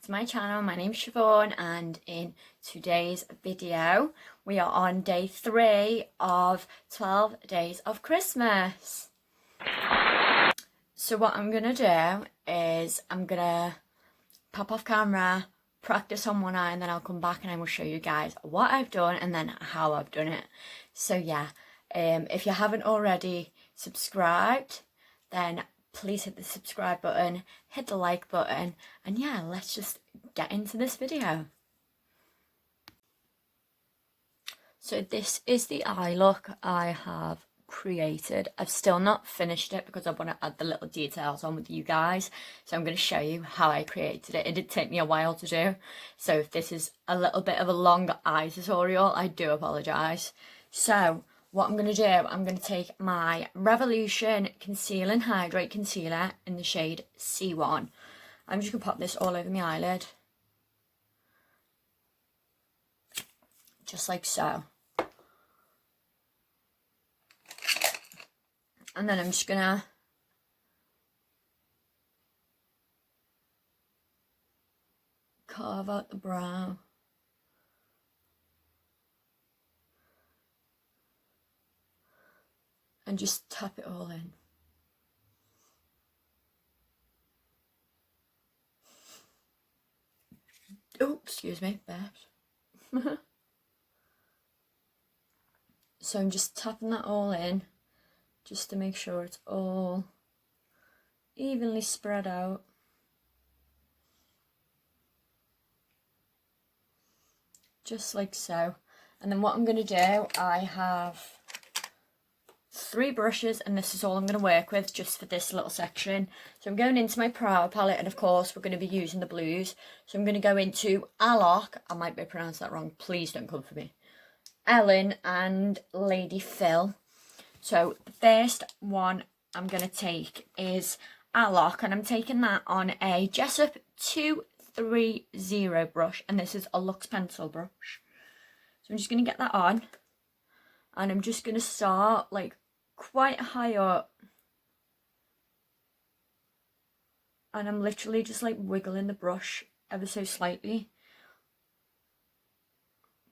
to my channel. My name's Siobhan, and in today's video we are on day 3 of 12 days of Christmas. So what I'm gonna do is I'm gonna pop off camera, practice on one eye, and then I'll come back and I will show you guys what I've done and then how I've done it. So yeah, if you haven't already subscribed, then please hit the subscribe button, hit the like button, and yeah, let's just get into this video. So this is the eye look I have created. I've still not finished it because I want to add the little details on with you guys. So I'm going to show you how I created it. It did take me a while to do. So if this is a little bit of a long eye tutorial, I do apologise. So what I'm going to do, I'm going to take my Revolution Conceal and Hydrate Concealer in the shade C1. I'm just going to pop this all over my eyelid. Just like so. And then I'm just going to carve out the brow. And just tap it all in. Oh, excuse me, bet. So I'm just tapping that all in, just to make sure it's all evenly spread out. Just like so. And then what I'm going to do, I have 3 brushes, and this is all I'm going to work with just for this little section. So I'm going into my Brow palette, and of course we're going to be using the blues. So I'm going to go into Alok, I might be pronouncing that wrong, please don't come for me, Ellen and Lady Phil. So the first one I'm going to take is Alok, and I'm taking that on a Jessup 230 brush, and this is a Luxe pencil brush. So I'm just going to get that on, and I'm just going to start like quite high up, and I'm literally just like wiggling the brush ever so slightly,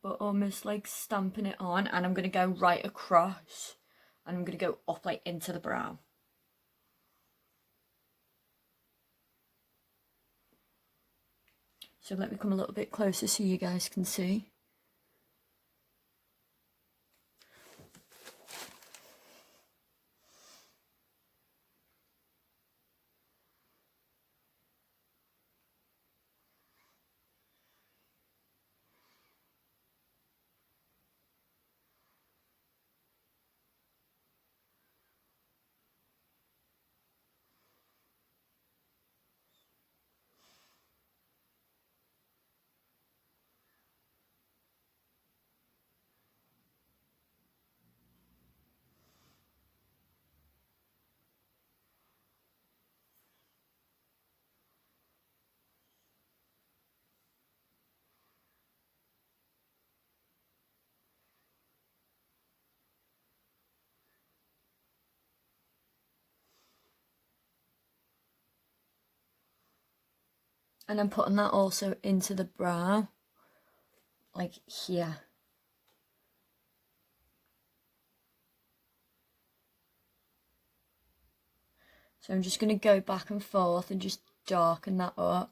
but almost like stamping it on, and I'm going to go right across, and I'm going to go up like into the brow. So let me come a little bit closer so you guys can see. And I'm putting that also into the brow, like here. So I'm just going to go back and forth and just darken that up.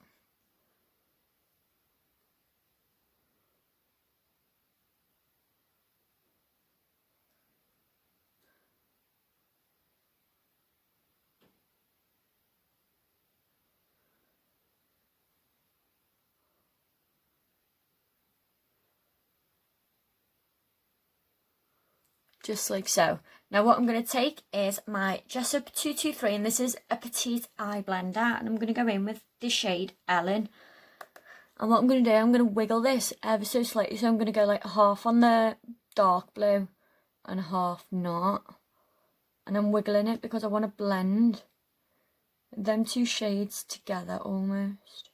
Just like so. Now what I'm going to take is my Jessup 223, and this is a petite eye blender, and I'm going to go in with the shade Ellen. And what I'm going to do, I'm going to wiggle this ever so slightly, so I'm going to go like half on the dark blue and half not. And I'm wiggling it because I want to blend them 2 shades together almost.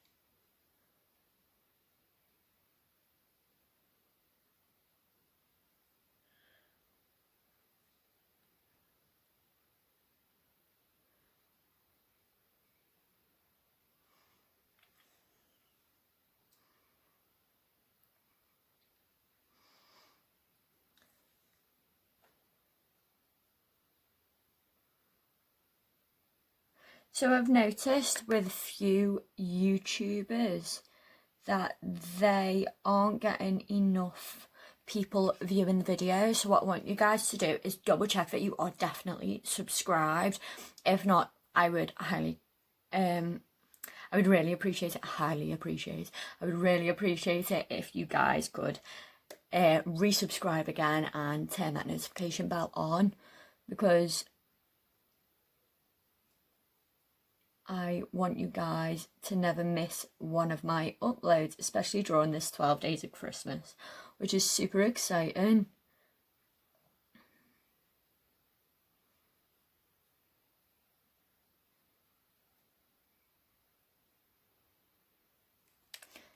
So I've noticed with a few YouTubers that they aren't getting enough people viewing the video. So what I want you guys to do is double check that you are definitely subscribed. If not, I would really appreciate it. I would really appreciate it if you guys could resubscribe again and turn that notification bell on, because I want you guys to never miss one of my uploads, especially during this 12 days of Christmas, which is super exciting.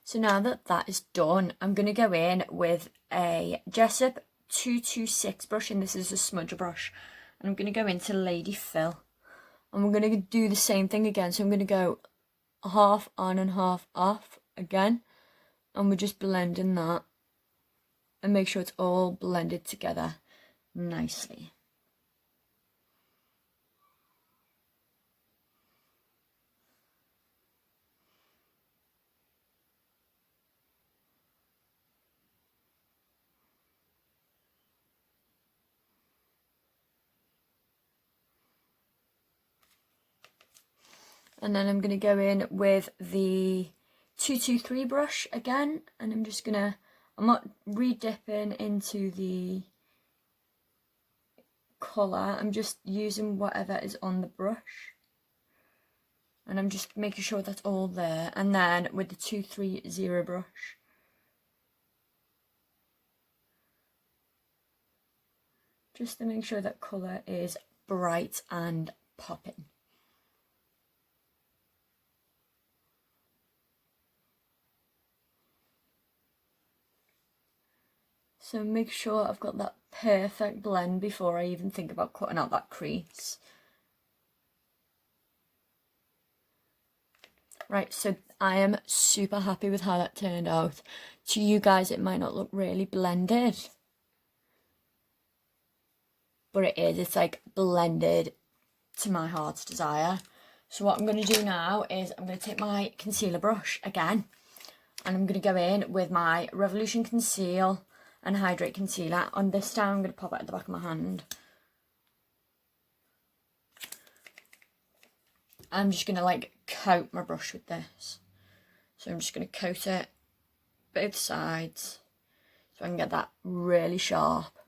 So now that that is done, I'm going to go in with a Jessup 226 brush, and this is a smudge brush, and I'm going to go into Lady Phil, and we're going to do the same thing again. So I'm going to go half on and half off again, and we're just blending that and make sure it's all blended together nicely. And then I'm going to go in with the 223 brush again, and I'm not re-dipping into the colour, I'm just using whatever is on the brush, and I'm just making sure that's all there. And then with the 230 brush, just to make sure that colour is bright and popping. So make sure I've got that perfect blend before I even think about cutting out that crease. Right, so I am super happy with how that turned out. To you guys, it might not look really blended, but it is. It's like blended to my heart's desire. So what I'm going to do now is I'm going to take my concealer brush again, and I'm going to go in with my Revolution Conceal and Hydrate Concealer. On this time, I'm going to pop it at the back of my hand. I'm just going to like coat my brush with this. So I'm just going to coat it both sides so I can get that really sharp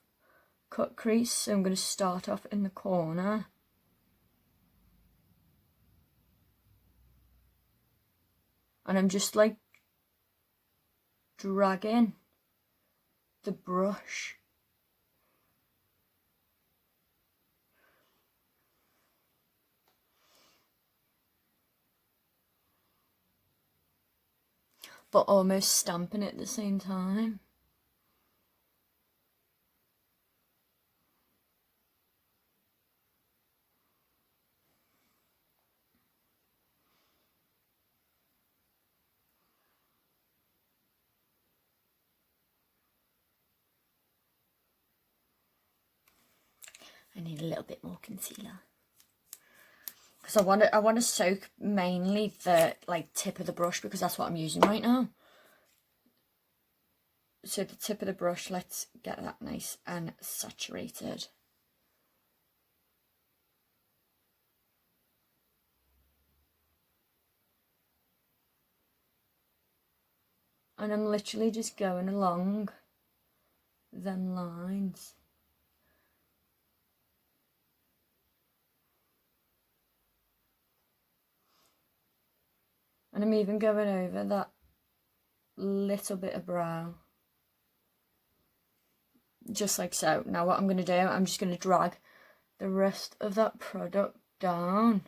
cut crease. So I'm going to start off in the corner. And I'm just like dragging the brush but almost stamping it at the same time. I need a little bit more concealer, because I want to soak mainly the like tip of the brush, because that's what I'm using right now. So the tip of the brush, let's get that nice and saturated. And I'm literally just going along them lines. And I'm even going over that little bit of brow. Just like so. Now what I'm going to do, I'm just going to drag the rest of that product down.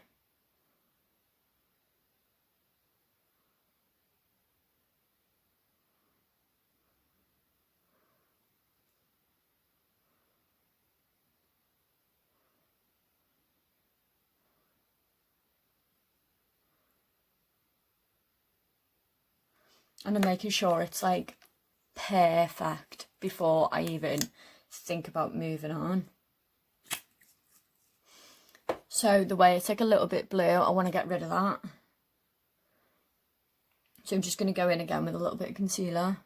And I'm making sure it's like perfect before I even think about moving on. So the way it's like a little bit blue, I want to get rid of that. So I'm just going to go in again with a little bit of concealer.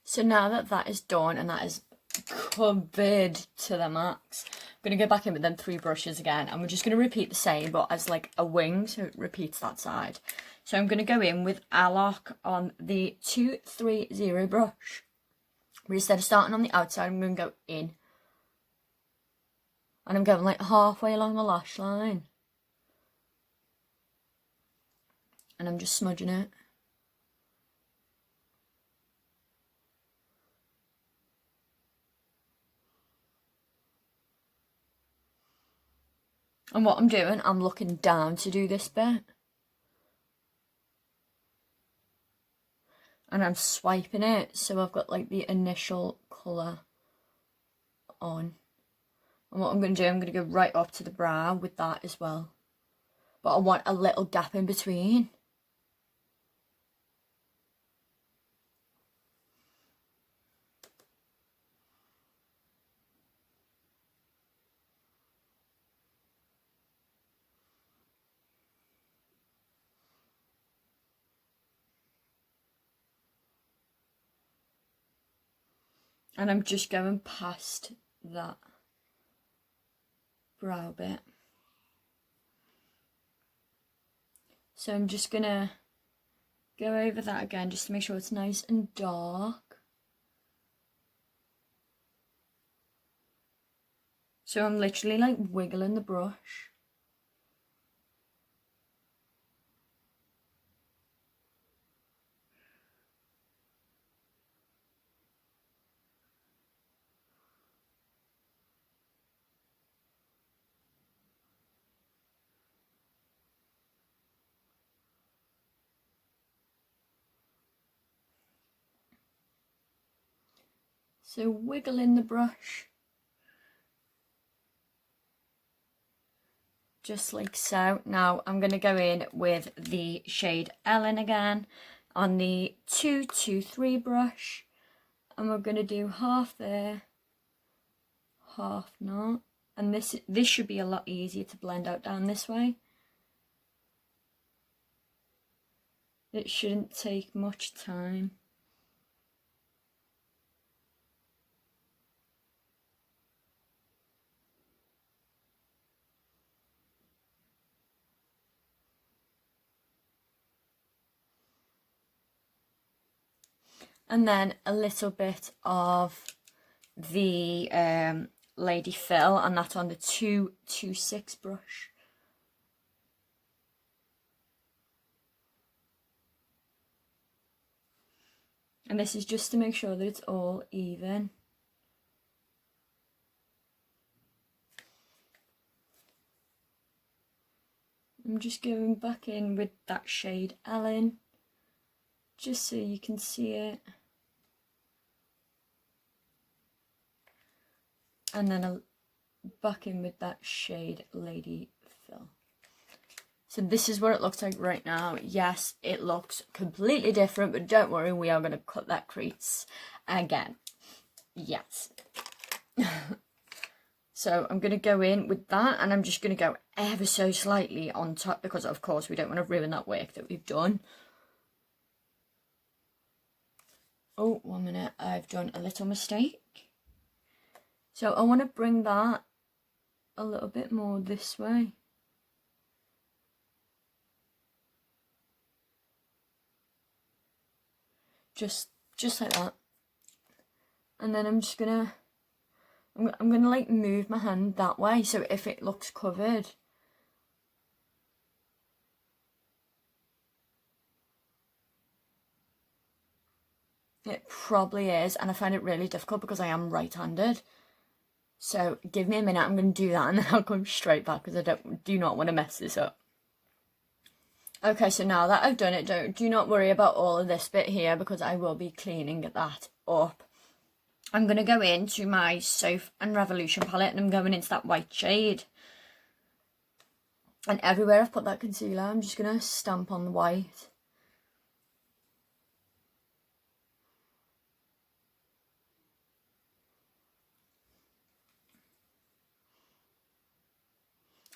So now that that is done and that is covered to the max, I'm going to go back in with them 3 brushes again, and we're just going to repeat the same but as like a wing, so it repeats that side. So I'm going to go in with Alok on the 230 brush. But instead of starting on the outside, I'm going to go in. And I'm going like halfway along the lash line. And I'm just smudging it. And what I'm doing, I'm looking down to do this bit. And I'm swiping it, so I've got like the initial colour on. And what I'm going to do, I'm going to go right up to the brow with that as well. But I want a little gap in between. And I'm just going past that brow bit. So I'm just going to go over that again just to make sure it's nice and dark. So I'm literally like wiggling the brush. So wiggling the brush. Just like so. Now I'm going to go in with the shade Ellen again on the 223 brush. And we're going to do half there, half not. And this should be a lot easier to blend out down this way. It shouldn't take much time. And then a little bit of the Lady Fill, and that's on the 226 brush. And this is just to make sure that it's all even. I'm just going back in with that shade Ellen, just so you can see it. And then back in with that shade Lady Fill. So this is what it looks like right now. Yes, it looks completely different, but don't worry, we are going to cut that crease again. Yes. So I'm going to go in with that, and I'm just going to go ever so slightly on top, because of course we don't want to ruin that work that we've done. Oh, 1 minute, I've done a little mistake. So I want to bring that a little bit more this way. Just like that. And then I'm just gonna, I'm gonna like move my hand that way, so if it looks covered, it probably is, and I find it really difficult because I am right-handed. So give me a minute, I'm going to do that and then I'll come straight back because I do not want to mess this up. Okay, so now that I've done it, do not worry about all of this bit here because I will be cleaning that up. I'm going to go into my Soap and Revolution palette and I'm going into that white shade. And everywhere I've put that concealer, I'm just going to stamp on the white.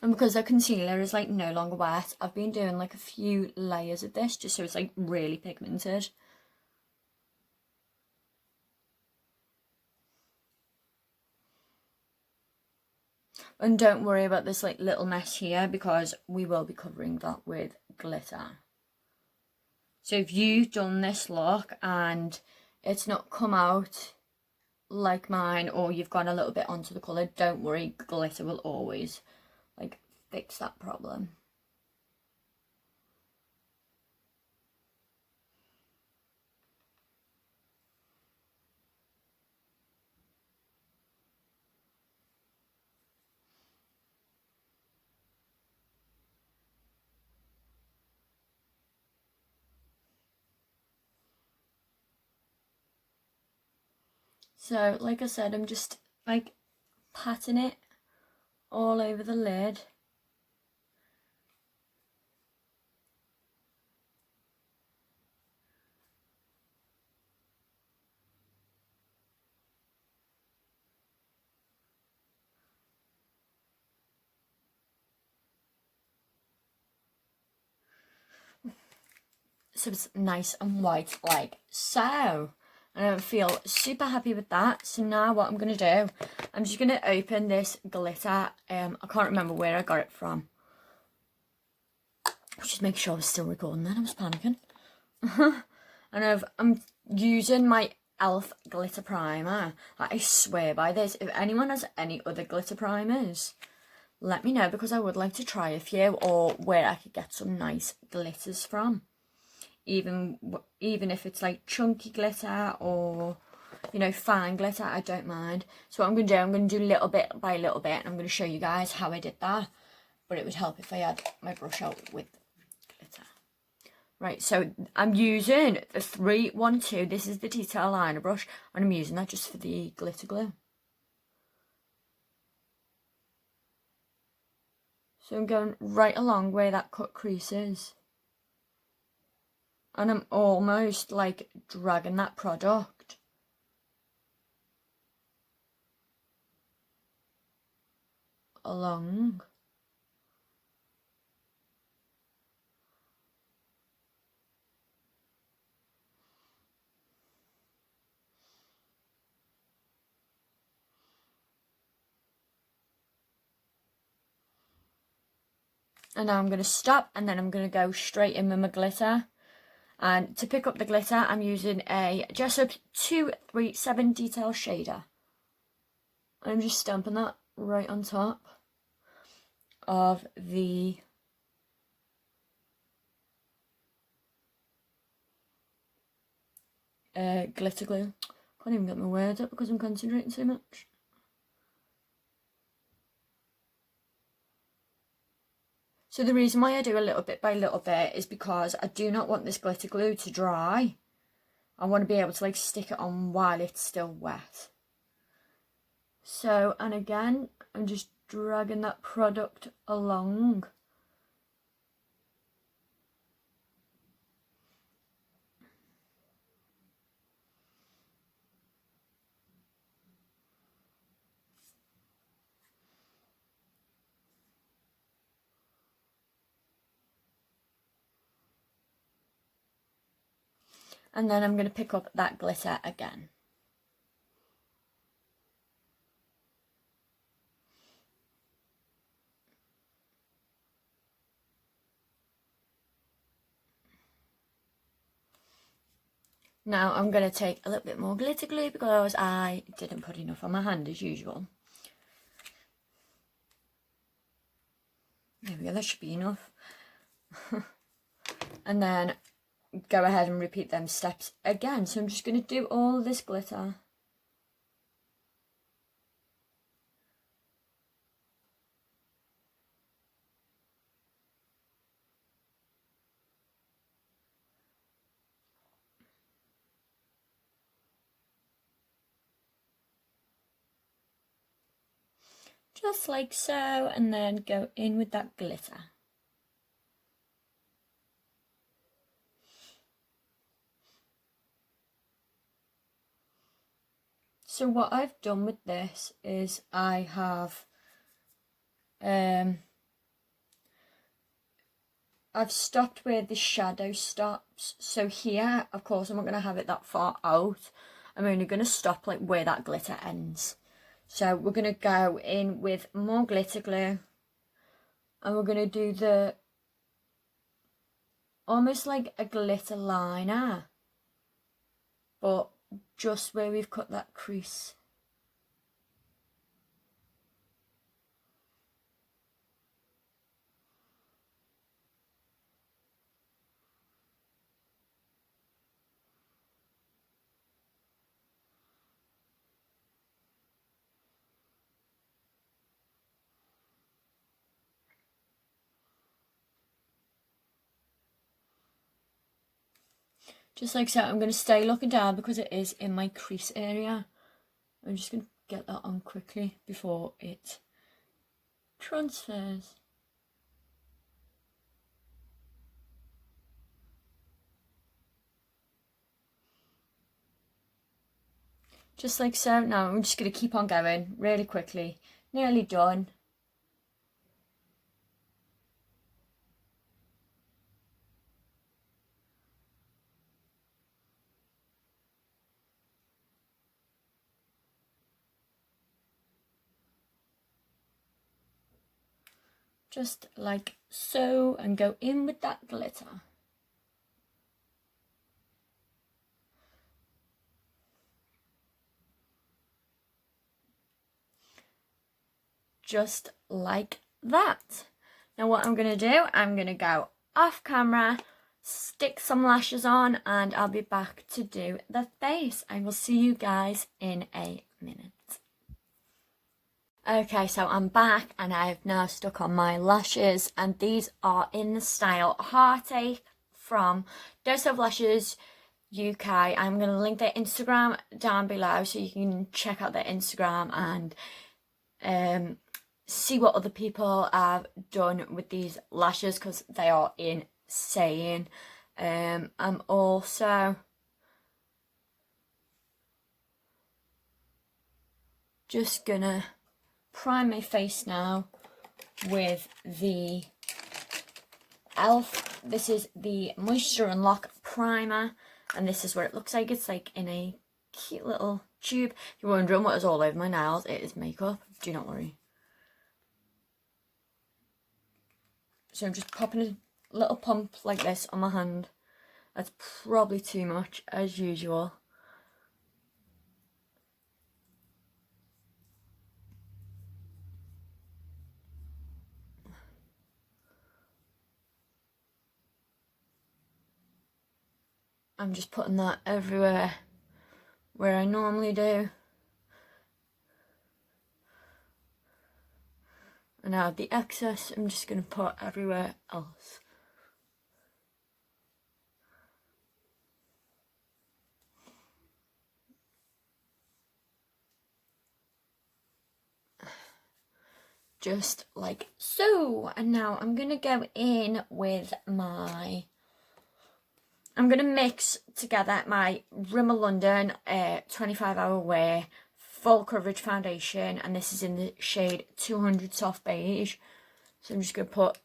And because the concealer is like no longer wet, I've been doing like a few layers of this just so it's like really pigmented. And don't worry about this like little mess here because we will be covering that with glitter. So if you've done this look and it's not come out like mine or you've gone a little bit onto the colour, don't worry, glitter will always like fix that problem. So like I said, I'm just like patting it all over the lid. So it's nice and white like so. And I feel super happy with that. So now what I'm going to do, I'm just going to open this glitter. I can't remember where I got it from. Just make sure I was still recording then, I was panicking. And I'm using my e.l.f. glitter primer. I swear by this. If anyone has any other glitter primers, let me know because I would like to try a few or where I could get some nice glitters from. Even if it's like chunky glitter or, you know, fine glitter, I don't mind. So what I'm going to do, I'm going to do little bit by little bit and I'm going to show you guys how I did that. But it would help if I had my brush out with glitter. Right, so I'm using the 312. This is the detail liner brush and I'm using that just for the glitter glue. So I'm going right along where that cut crease is. And I'm almost like dragging that product along. And now I'm going to stop and then I'm going to go straight in with my glitter. And to pick up the glitter, I'm using a Jessup 237 detail shader. And I'm just stamping that right on top of the glitter glue. Can't even get my words up because I'm concentrating so much. So the reason why I do a little bit by little bit is because I do not want this glitter glue to dry. I want to be able to like stick it on while it's still wet. So, and again, I'm just dragging that product along. And then I'm going to pick up that glitter again. Now I'm going to take a little bit more glitter glue because I didn't put enough on my hand as usual. There we go, that should be enough. And then go ahead and repeat them steps again. So I'm just going to do all this glitter. Just like so, and then go in with that glitter. So what I've done with this is I have I've stopped where the shadow stops. So here, of course, I'm not going to have it that far out. I'm only going to stop like where that glitter ends. So we're going to go in with more glitter glue. And we're going to do the, almost like a glitter liner. But just where we've cut that crease. Just like so. I'm going to stay looking down because it is in my crease area. I'm just going to get that on quickly before it transfers. Just like so. Now I'm just going to keep on going really quickly. Nearly done. Just like so, and go in with that glitter. Just like that. Now what I'm going to do, I'm going to go off camera, stick some lashes on, and I'll be back to do the face. I will see you guys in a minute. Okay, so I'm back and I've now stuck on my lashes, and these are in the style Heartache from Dose of Lashes UK. I'm going to link their Instagram down below so you can check out their Instagram and see what other people have done with these lashes because they are insane. I'm also just gonna prime my face now with the e.l.f. This is the Moisture Unlock Primer, and this is what it looks like. It's like in a cute little tube. If you're wondering what is all over my nails, it is makeup. Do not worry. So I'm just popping a little pump like this on my hand. That's probably too much, as usual. I'm just putting that everywhere where I normally do. And now the excess, I'm just going to put everywhere else. Just like so. And now I'm going to go in with my... I'm going to mix together my Rimmel London 25 Hour Wear Full Coverage Foundation. And this is in the shade 200 Soft Beige. So I'm just going to put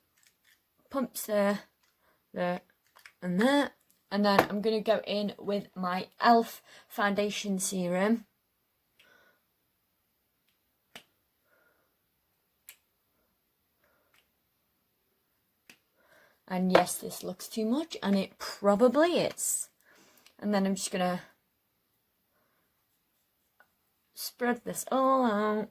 pumps there, there, and there. And then I'm going to go in with my e.l.f. foundation serum. And yes, this looks too much, and it probably is. And then I'm just going to spread this all out.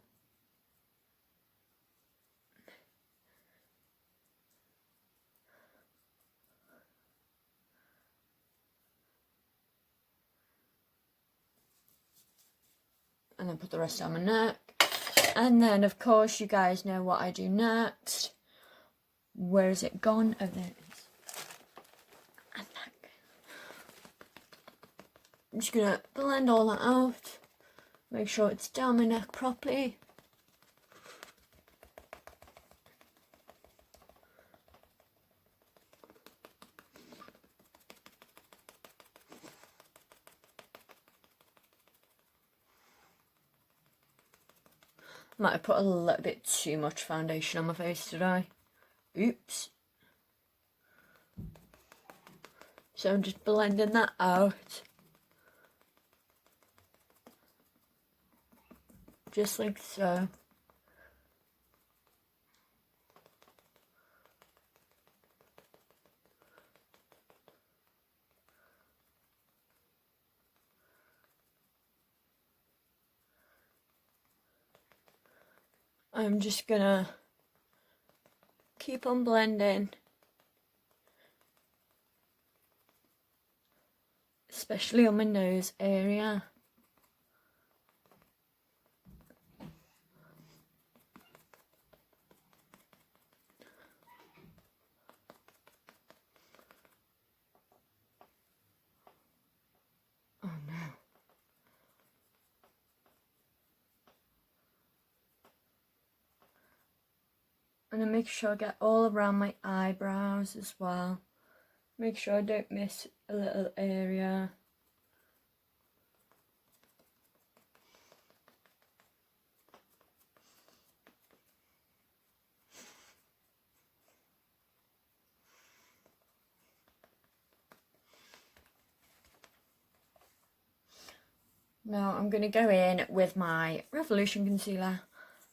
And then put the rest on my neck. And then, of course, you guys know what I do next. Where is it gone? Oh, there it is. And neck. I'm just going to blend all that out. Make sure it's down my neck properly. Might have put a little bit too much foundation on my face today. Oops. So I'm just blending that out. Just like so. I'm just gonna keep on blending, especially on my nose area. Oh no. And then make sure I get all around my eyebrows as well. Make sure I don't miss a little area. Now I'm going to go in with my Revolution concealer,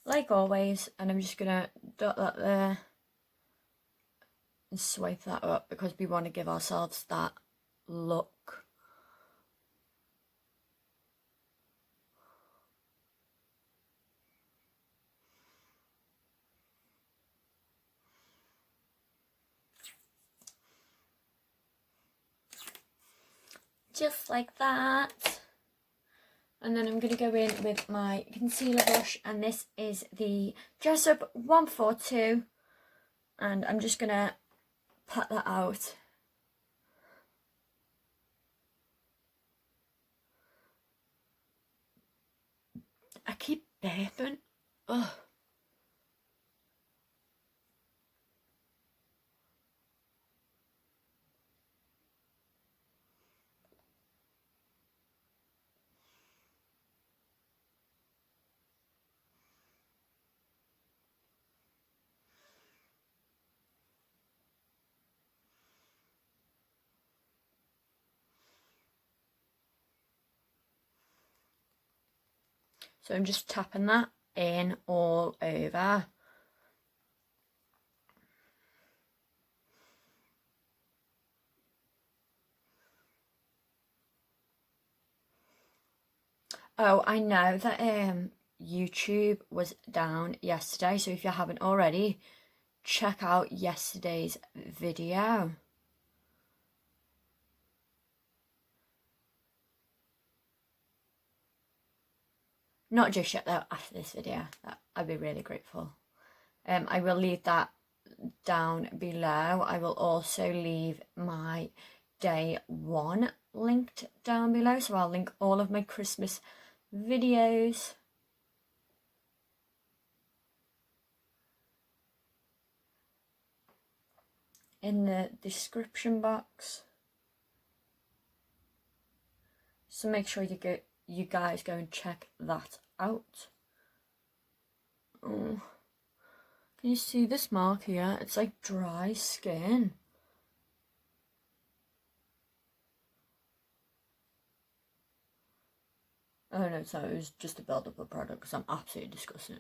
like always, and I'm just going to dot that there and swipe that up because we want to give ourselves that look. Just like that. And then I'm going to go in with my concealer brush, and this is the Dress Up 142, and I'm just going to pat that out. I keep burping. Ugh. So I'm just tapping that in all over. Oh, I know that YouTube was down yesterday, so if you haven't already, check out yesterday's video. Not just yet though, after this video. I'd be really grateful. I will leave that down below. I will also leave my day one linked down below, so I'll link all of my Christmas videos. In the description box. So make sure you guys go and check that out. Oh, can you see this mark here? It's like dry skin. Oh no, so it was just a build up of product because I'm absolutely disgusting.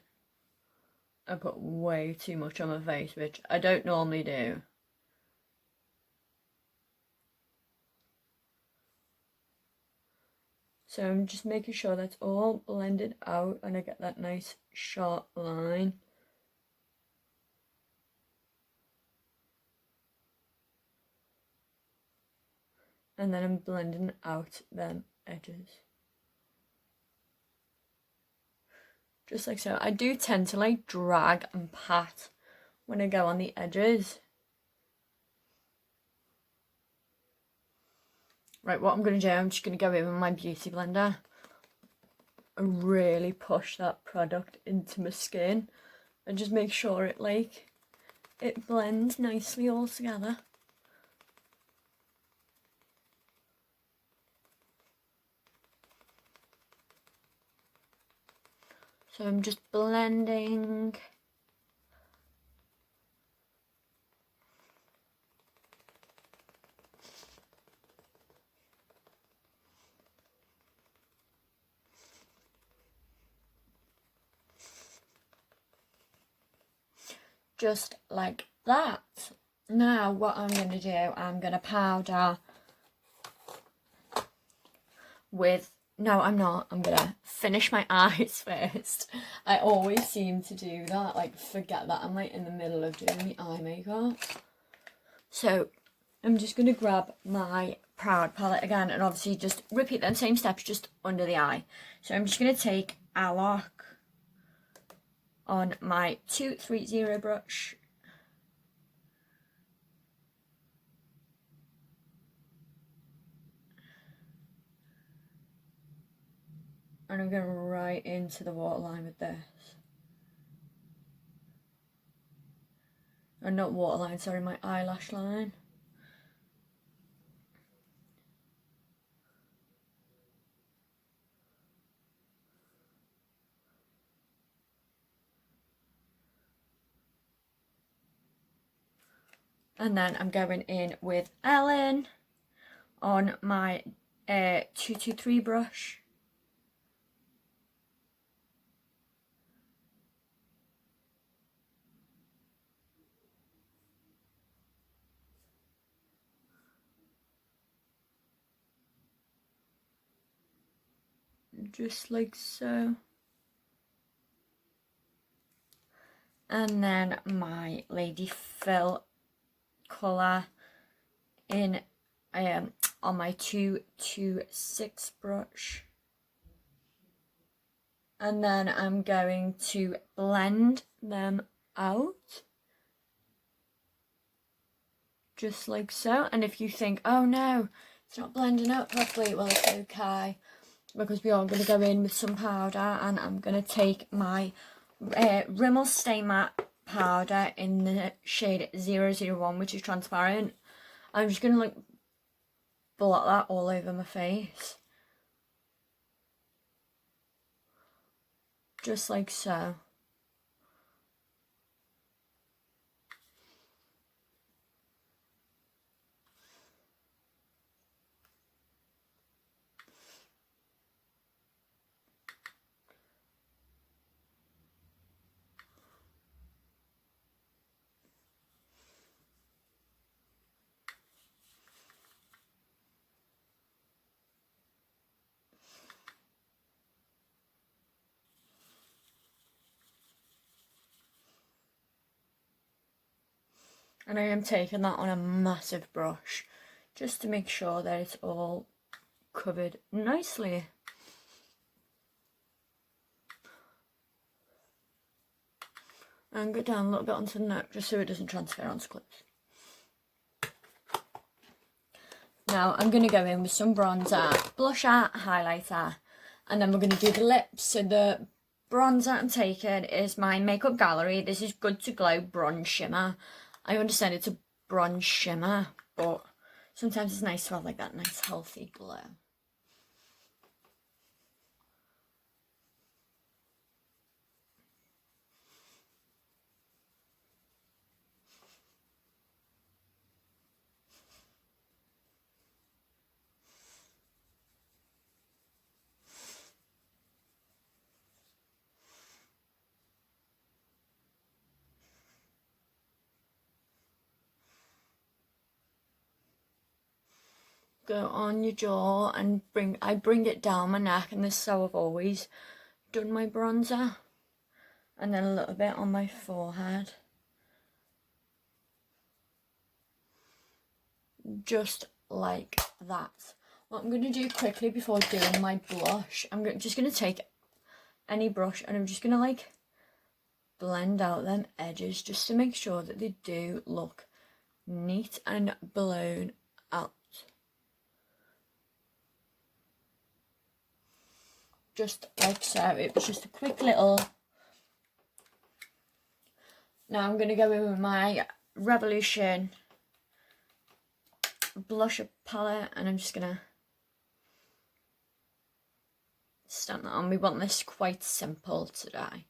I put way too much on my face, which I don't normally do. So I'm just making sure that's all blended out and I get that nice sharp line. And then I'm blending out them edges. Just like so. I do tend to like drag and pat when I go on the edges. Right, what I'm going to do, I'm just going to go in with my beauty blender and really push that product into my skin and just make sure it blends nicely all together. So I'm just blending. Just like that. Now what I'm going to do, I'm going to powder with, no I'm not, I'm going to finish my eyes first. I always seem to do that, like forget that I'm like in the middle of doing the eye makeup. So I'm just going to grab my Proud palette again and obviously just repeat them same steps just under the eye. So I'm just going to take Alloc on my 230 brush. And I'm going right into the waterline with this. Not waterline, sorry, my eyelash line. And then I'm going in with Ellen on my 223 brush. Just like so. And then my Lady Fill colour in on my 226 brush. And then I'm going to blend them out. Just like so. And if you think, oh no, it's not blending out properly, well it's okay. Because we are going to go in with some powder and I'm going to take my Rimmel Stay Matte powder in the shade 001, which is transparent. I'm just going to like blot that all over my face. Just like so. And I am taking that on a massive brush just to make sure that it's all covered nicely. And go down a little bit onto the neck just so it doesn't transfer onto clips. Now I'm going to go in with some bronzer, blusher, highlighter, and then we're going to do the lips. So the bronzer I'm taking is my Makeup Gallery. This is Good to Glow Bronze Shimmer. I understand it's a bronze shimmer, but sometimes it's nice to have like that nice healthy glow. go on your jaw and I bring it down my neck, and this is how I've always done my bronzer. And then a little bit on my forehead. Just like that. What I'm going to do quickly before doing my blush, just going to take any brush and I'm just going to like blend out them edges just to make sure that they do look neat and blown out. Just like so. It was just a quick little. Now I'm going to go in with my Revolution blusher palette and I'm just going to stamp that on. We want this quite simple today.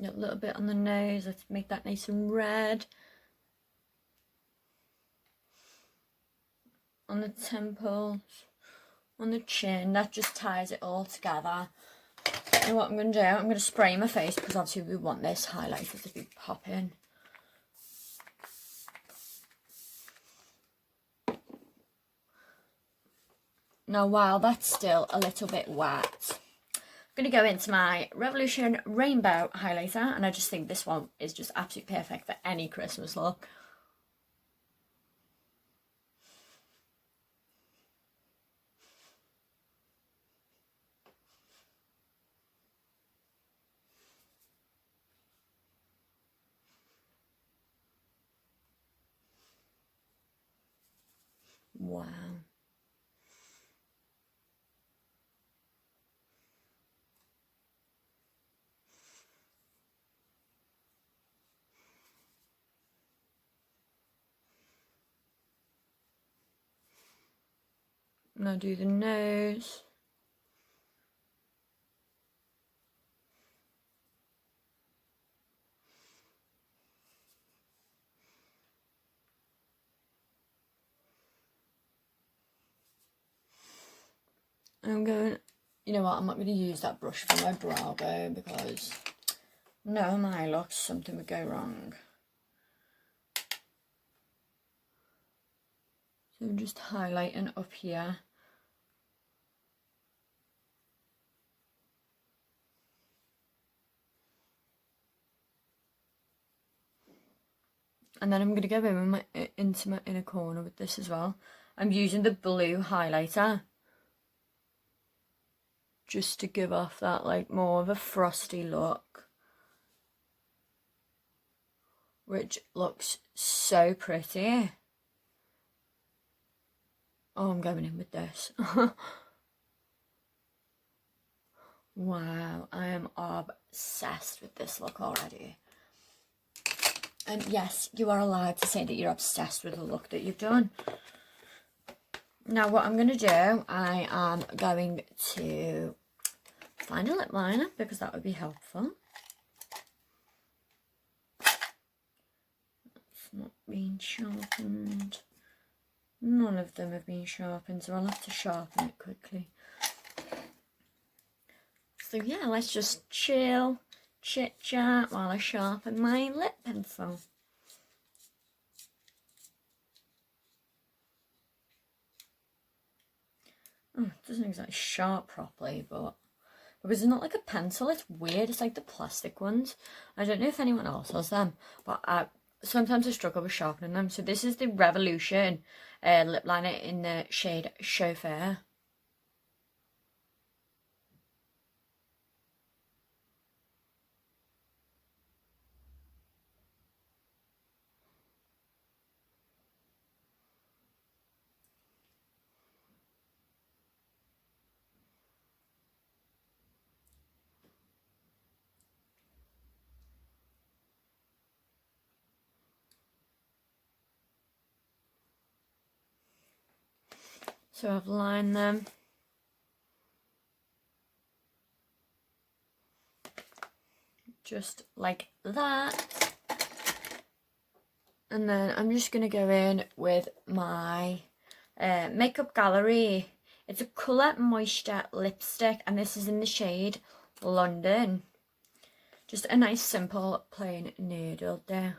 A little bit on the nose, let's make that nice and red. On the temples, on the chin, that just ties it all together. And what I'm going to do, I'm going to spray my face because obviously we want this highlighter to be popping. Now while that's still a little bit wet, I'm going to go into my Revolution Rainbow highlighter, and I just think this one is just absolutely perfect for any Christmas look. Wow. Now do the nose. And I'm going, you know what, I'm not going to use that brush for my brow bone because no, my looks, something would go wrong. So I'm just highlighting up here. And then I'm going to go in with into my inner corner with this as well. I'm using the blue highlighter just to give off that like more of a frosty look, which looks so pretty. Oh, I'm going in with this. Wow, I am obsessed with this look already. And yes, you are allowed to say that you're obsessed with the look that you've done. Now what I'm going to do, I am going to find a lip liner because that would be helpful. It's not being sharpened. None of them have been sharpened, so I'll have to sharpen it quickly. So yeah, let's just chill, chit chat while I sharpen my lip pencil. Oh, it doesn't exactly sharp properly, but because it's not like a pencil, it's weird. It's like the plastic ones. I don't know if anyone else has them, but sometimes I struggle with sharpening them. So this is the Revolution lip liner in the shade Chauffeur. So I've lined them. Just like that. And then I'm just going to go in with my Makeup Gallery. It's a Colour Moisture lipstick, and this is in the shade London. Just a nice simple plain noodle dough.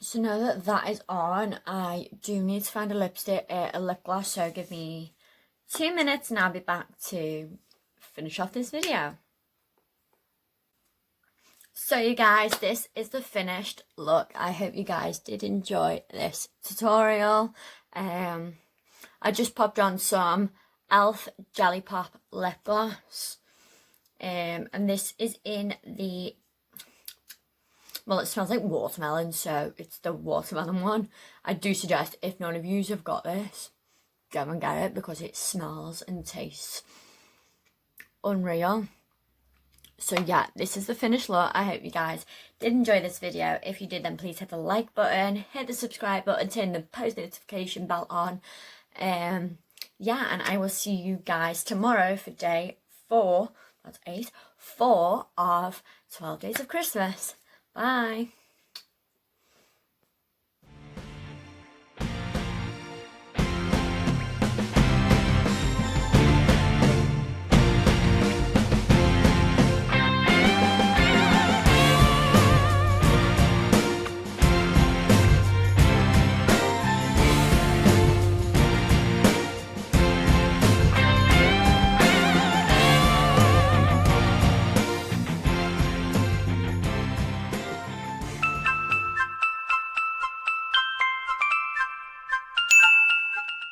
So now that that is on, I do need to find a lipstick, a lip gloss, so give me 2 minutes and I'll be back to finish off this video. So you guys, this is the finished look. I hope you guys did enjoy this tutorial. I just popped on some e.l.f. Jelly Pop lip gloss. And this is in the, well, it smells like watermelon, so it's the watermelon one. I do suggest, if none of you have got this, go and get it because it smells and tastes unreal. So yeah, this is the finished look. I hope you guys did enjoy this video. If you did, then please hit the like button, hit the subscribe button, turn the post notification bell on. Yeah, and I will see you guys tomorrow for day 4, that's 8, 4 of 12 Days of Christmas. Bye.